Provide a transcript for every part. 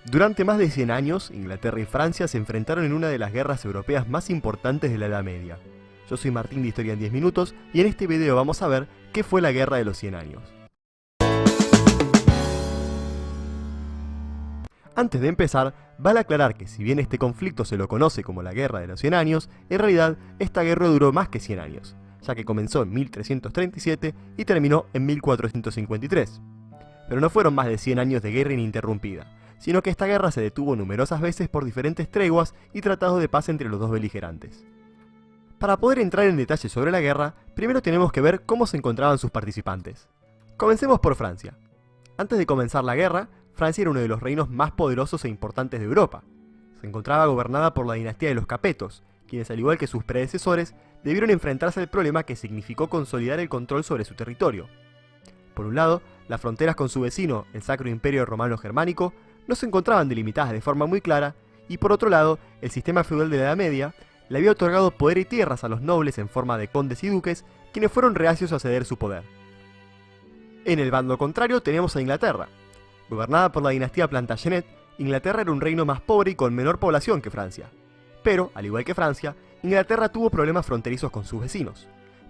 Durante más de 100 años, Inglaterra y Francia se enfrentaron en una de las guerras europeas más importantes de la Edad Media. Yo soy Martín de Historia en 10 minutos y en este video vamos a ver qué fue la Guerra de los 100 años. Antes de empezar, vale aclarar que si bien este conflicto se lo conoce como la Guerra de los 100 años, en realidad esta guerra duró más que 100 años, ya que comenzó en 1337 y terminó en 1453. Pero no fueron más de 100 años de guerra ininterrumpida, sino que esta guerra se detuvo numerosas veces por diferentes treguas y tratados de paz entre los dos beligerantes. Para poder entrar en detalle sobre la guerra, primero tenemos que ver cómo se encontraban sus participantes. Comencemos por Francia. Antes de comenzar la guerra, Francia era uno de los reinos más poderosos e importantes de Europa. Se encontraba gobernada por la dinastía de los Capetos, quienes al igual que sus predecesores, debieron enfrentarse al problema que significó consolidar el control sobre su territorio. Por un lado, las fronteras con su vecino, el Sacro Imperio Romano Germánico, no se encontraban delimitadas de forma muy clara, y por otro lado, el sistema feudal de la Edad Media le había otorgado poder y tierras a los nobles en forma de condes y duques, quienes fueron reacios a ceder su poder. En el bando contrario tenemos a Inglaterra. Gobernada por la dinastía Plantagenet, Inglaterra era un reino más pobre y con menor población que Francia. Pero, al igual que Francia, Inglaterra tuvo problemas fronterizos con sus vecinos.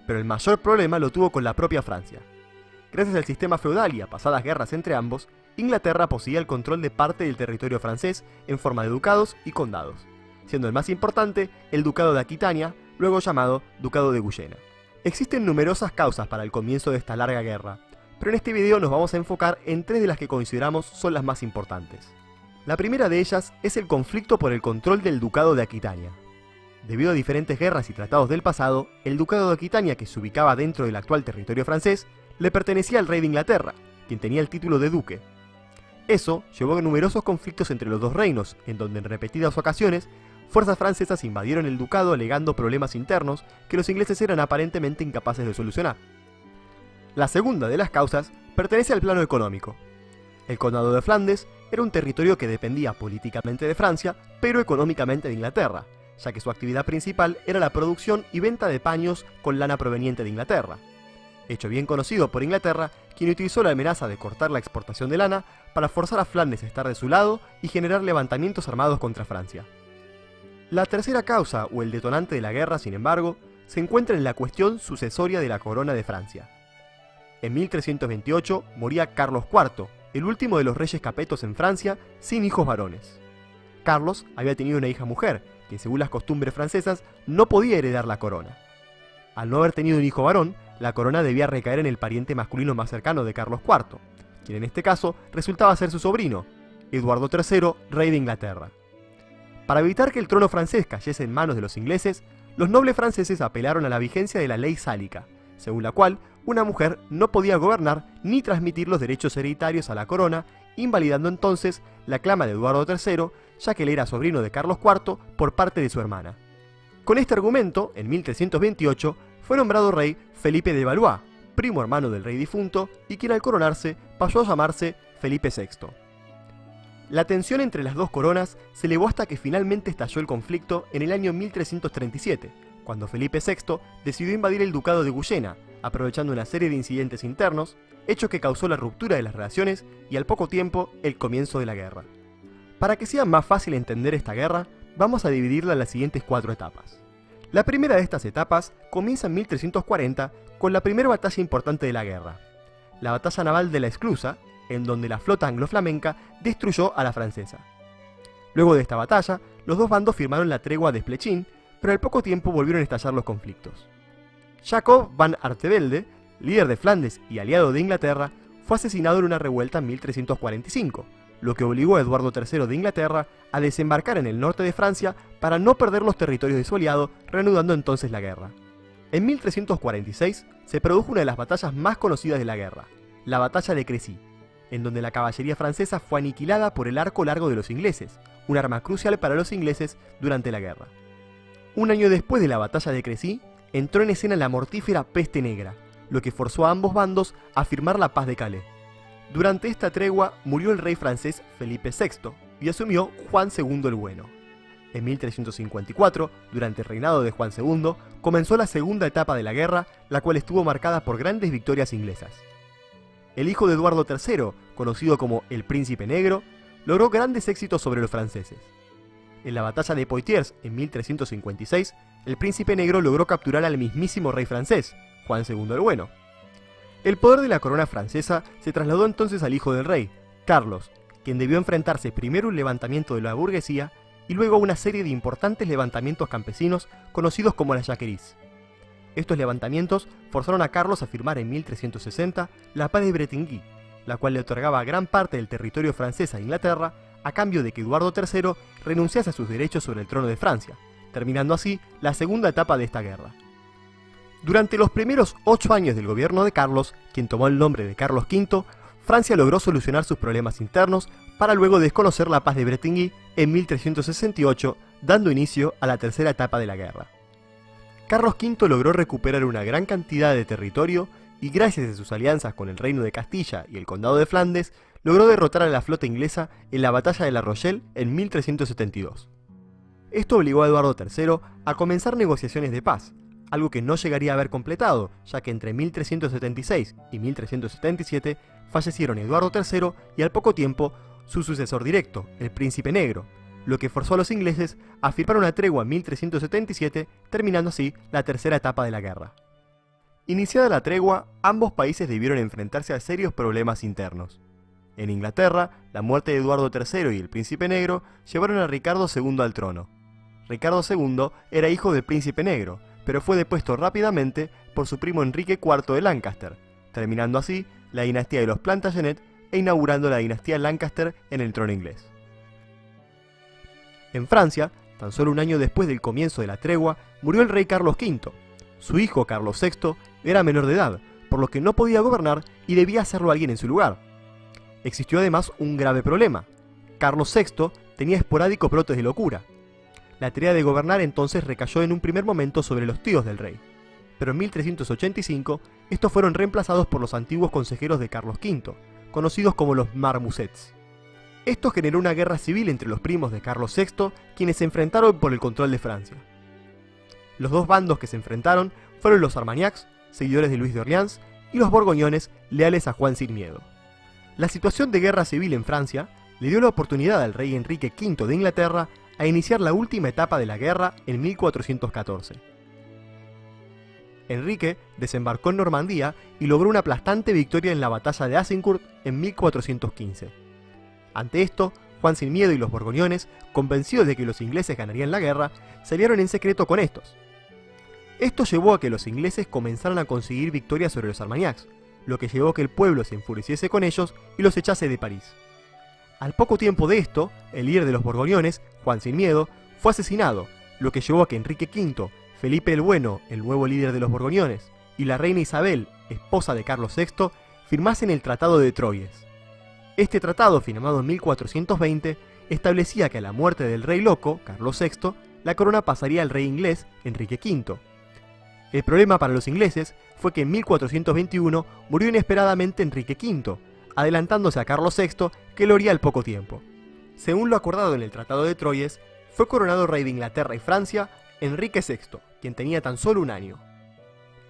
Pero el mayor problema lo tuvo con la propia Francia. Gracias al sistema feudal y a pasadas guerras entre ambos, Inglaterra poseía el control de parte del territorio francés en forma de ducados y condados, siendo el más importante el Ducado de Aquitania, luego llamado Ducado de Guyena. Existen numerosas causas para el comienzo de esta larga guerra, pero en este video nos vamos a enfocar en tres de las que consideramos son las más importantes. La primera de ellas es el conflicto por el control del Ducado de Aquitania. Debido a diferentes guerras y tratados del pasado, el Ducado de Aquitania, que se ubicaba dentro del actual territorio francés, le pertenecía al rey de Inglaterra, quien tenía el título de duque. Eso llevó a numerosos conflictos entre los dos reinos, en donde en repetidas ocasiones, fuerzas francesas invadieron el ducado alegando problemas internos que los ingleses eran aparentemente incapaces de solucionar. La segunda de las causas pertenece al plano económico. El condado de Flandes era un territorio que dependía políticamente de Francia, pero económicamente de Inglaterra, ya que su actividad principal era la producción y venta de paños con lana proveniente de Inglaterra. Hecho bien conocido por Inglaterra, quien utilizó la amenaza de cortar la exportación de lana para forzar a Flandes a estar de su lado y generar levantamientos armados contra Francia. La tercera causa, o el detonante de la guerra, sin embargo, se encuentra en la cuestión sucesoria de la corona de Francia. En 1328 moría Carlos IV, el último de los reyes capetos en Francia, sin hijos varones. Carlos había tenido una hija mujer, que según las costumbres francesas no podía heredar la corona. Al no haber tenido un hijo varón, la corona debía recaer en el pariente masculino más cercano de Carlos IV, quien en este caso resultaba ser su sobrino, Eduardo III, rey de Inglaterra. Para evitar que el trono francés cayese en manos de los ingleses, los nobles franceses apelaron a la vigencia de la ley sálica, según la cual una mujer no podía gobernar ni transmitir los derechos hereditarios a la corona, invalidando entonces la clama de Eduardo III, ya que él era sobrino de Carlos IV por parte de su hermana. Con este argumento, en 1328, fue nombrado rey Felipe de Valois, primo hermano del rey difunto, y quien al coronarse pasó a llamarse Felipe VI. La tensión entre las dos coronas se elevó hasta que finalmente estalló el conflicto en el año 1337, cuando Felipe VI decidió invadir el Ducado de Guyena, aprovechando una serie de incidentes internos, hecho que causó la ruptura de las relaciones y al poco tiempo el comienzo de la guerra. Para que sea más fácil entender esta guerra, vamos a dividirla en las siguientes 4 etapas. La primera de estas etapas comienza en 1340 con la primera batalla importante de la guerra, la batalla naval de la Esclusa, en donde la flota anglo-flamenca destruyó a la francesa. Luego de esta batalla, los dos bandos firmaron la tregua de Splechin, pero al poco tiempo volvieron a estallar los conflictos. Jacob van Artevelde, líder de Flandes y aliado de Inglaterra, fue asesinado en una revuelta en 1345, lo que obligó a Eduardo III de Inglaterra a desembarcar en el norte de Francia para no perder los territorios de su aliado, reanudando entonces la guerra. En 1346 se produjo una de las batallas más conocidas de la guerra, la batalla de Crécy, en donde la caballería francesa fue aniquilada por el arco largo de los ingleses, un arma crucial para los ingleses durante la guerra. Un año después de la batalla de Crécy, entró en escena la mortífera peste negra, lo que forzó a ambos bandos a firmar la paz de Calais. Durante esta tregua murió el rey francés Felipe VI y asumió Juan II el Bueno. En 1354, durante el reinado de Juan II, comenzó la segunda etapa de la guerra, la cual estuvo marcada por grandes victorias inglesas. El hijo de Eduardo III, conocido como el Príncipe Negro, logró grandes éxitos sobre los franceses. En la batalla de Poitiers en 1356, el príncipe negro logró capturar al mismísimo rey francés, Juan II el Bueno. El poder de la corona francesa se trasladó entonces al hijo del rey, Carlos, quien debió enfrentarse primero a un levantamiento de la burguesía y luego a una serie de importantes levantamientos campesinos conocidos como las Jacqueries. Estos levantamientos forzaron a Carlos a firmar en 1360 la Paz de Bretigny, la cual le otorgaba gran parte del territorio francés a Inglaterra a cambio de que Eduardo III renunciase a sus derechos sobre el trono de Francia, terminando así la segunda etapa de esta guerra. Durante los primeros 8 años del gobierno de Carlos, quien tomó el nombre de Carlos V, Francia logró solucionar sus problemas internos para luego desconocer la Paz de Bretigny en 1368, dando inicio a la tercera etapa de la guerra. Carlos V logró recuperar una gran cantidad de territorio y gracias a sus alianzas con el Reino de Castilla y el Condado de Flandes, logró derrotar a la flota inglesa en la batalla de La Rochelle en 1372. Esto obligó a Eduardo III a comenzar negociaciones de paz, algo que no llegaría a haber completado, ya que entre 1376 y 1377 fallecieron Eduardo III y al poco tiempo su sucesor directo, el Príncipe Negro, lo que forzó a los ingleses a firmar una tregua en 1377, terminando así la tercera etapa de la guerra. Iniciada la tregua, ambos países debieron enfrentarse a serios problemas internos. En Inglaterra, la muerte de Eduardo III y el Príncipe Negro llevaron a Ricardo II al trono. Ricardo II era hijo del Príncipe Negro, pero fue depuesto rápidamente por su primo Enrique IV de Lancaster, terminando así la dinastía de los Plantagenet e inaugurando la dinastía Lancaster en el trono inglés. En Francia, tan solo un año después del comienzo de la tregua, murió el rey Carlos V. Su hijo Carlos VI era menor de edad, por lo que no podía gobernar y debía hacerlo alguien en su lugar. Existió además un grave problema. Carlos VI tenía esporádicos brotes de locura. La tarea de gobernar entonces recayó en un primer momento sobre los tíos del rey, pero en 1385 estos fueron reemplazados por los antiguos consejeros de Carlos V, conocidos como los marmosets. Esto generó una guerra civil entre los primos de Carlos VI, quienes se enfrentaron por el control de Francia. Los dos bandos que se enfrentaron fueron los Armagnacs, seguidores de Luis de Orleans, y los Borgoñones, leales a Juan sin miedo. La situación de guerra civil en Francia le dio la oportunidad al rey Enrique V de Inglaterra a iniciar la última etapa de la guerra en 1414. Enrique desembarcó en Normandía y logró una aplastante victoria en la batalla de Azincourt en 1415. Ante esto, Juan sin miedo y los Borgoñones, convencidos de que los ingleses ganarían la guerra, se aliaron en secreto con estos. Esto llevó a que los ingleses comenzaran a conseguir victorias sobre los Armagnacs, lo que llevó a que el pueblo se enfureciese con ellos y los echase de París. Al poco tiempo de esto, el líder de los Borgoñones, Juan sin miedo, fue asesinado, lo que llevó a que Enrique V, Felipe el Bueno, el nuevo líder de los Borgoñones, y la reina Isabel, esposa de Carlos VI, firmasen el Tratado de Troyes. Este tratado, firmado en 1420, establecía que a la muerte del rey loco, Carlos VI, la corona pasaría al rey inglés, Enrique V. El problema para los ingleses fue que en 1421 murió inesperadamente Enrique V, adelantándose a Carlos VI, que lo haría al poco tiempo. Según lo acordado en el Tratado de Troyes, fue coronado rey de Inglaterra y Francia Enrique VI, quien tenía tan solo un año.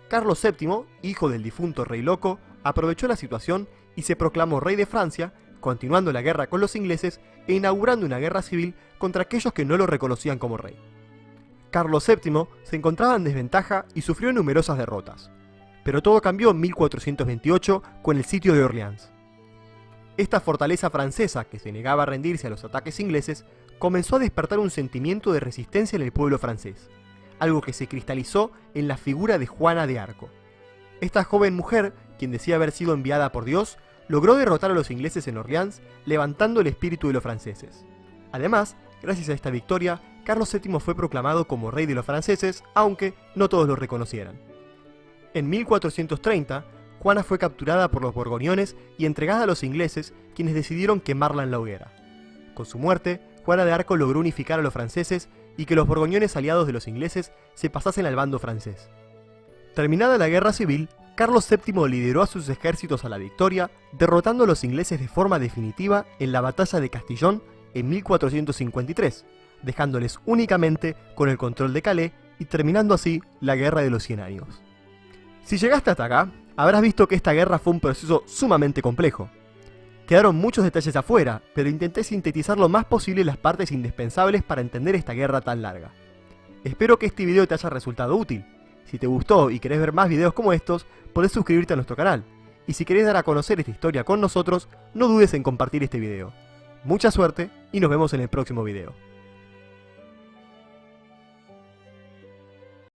Carlos VII, hijo del difunto rey loco, aprovechó la situación y se proclamó rey de Francia, continuando la guerra con los ingleses e inaugurando una guerra civil contra aquellos que no lo reconocían como rey. Carlos VII se encontraba en desventaja y sufrió numerosas derrotas, pero todo cambió en 1428 con el sitio de Orleans. Esta fortaleza francesa, que se negaba a rendirse a los ataques ingleses, comenzó a despertar un sentimiento de resistencia en el pueblo francés, algo que se cristalizó en la figura de Juana de Arco. Esta joven mujer, quien decía haber sido enviada por Dios, logró derrotar a los ingleses en Orleans, levantando el espíritu de los franceses. Además, gracias a esta victoria, Carlos VII fue proclamado como rey de los franceses, aunque no todos lo reconocieran. En 1430, Juana fue capturada por los Borgoñones y entregada a los ingleses, quienes decidieron quemarla en la hoguera. Con su muerte, Juana de Arco logró unificar a los franceses y que los Borgoñones aliados de los ingleses se pasasen al bando francés. Terminada la guerra civil, Carlos VII lideró a sus ejércitos a la victoria, derrotando a los ingleses de forma definitiva en la batalla de Castillon en 1453, dejándoles únicamente con el control de Calais y terminando así la Guerra de los 100 años. Si llegaste hasta acá, habrás visto que esta guerra fue un proceso sumamente complejo. Quedaron muchos detalles afuera, pero intenté sintetizar lo más posible las partes indispensables para entender esta guerra tan larga. Espero que este video te haya resultado útil. Si te gustó y querés ver más videos como estos, podés suscribirte a nuestro canal. Y si querés dar a conocer esta historia con nosotros, no dudes en compartir este video. Mucha suerte y nos vemos en el próximo video.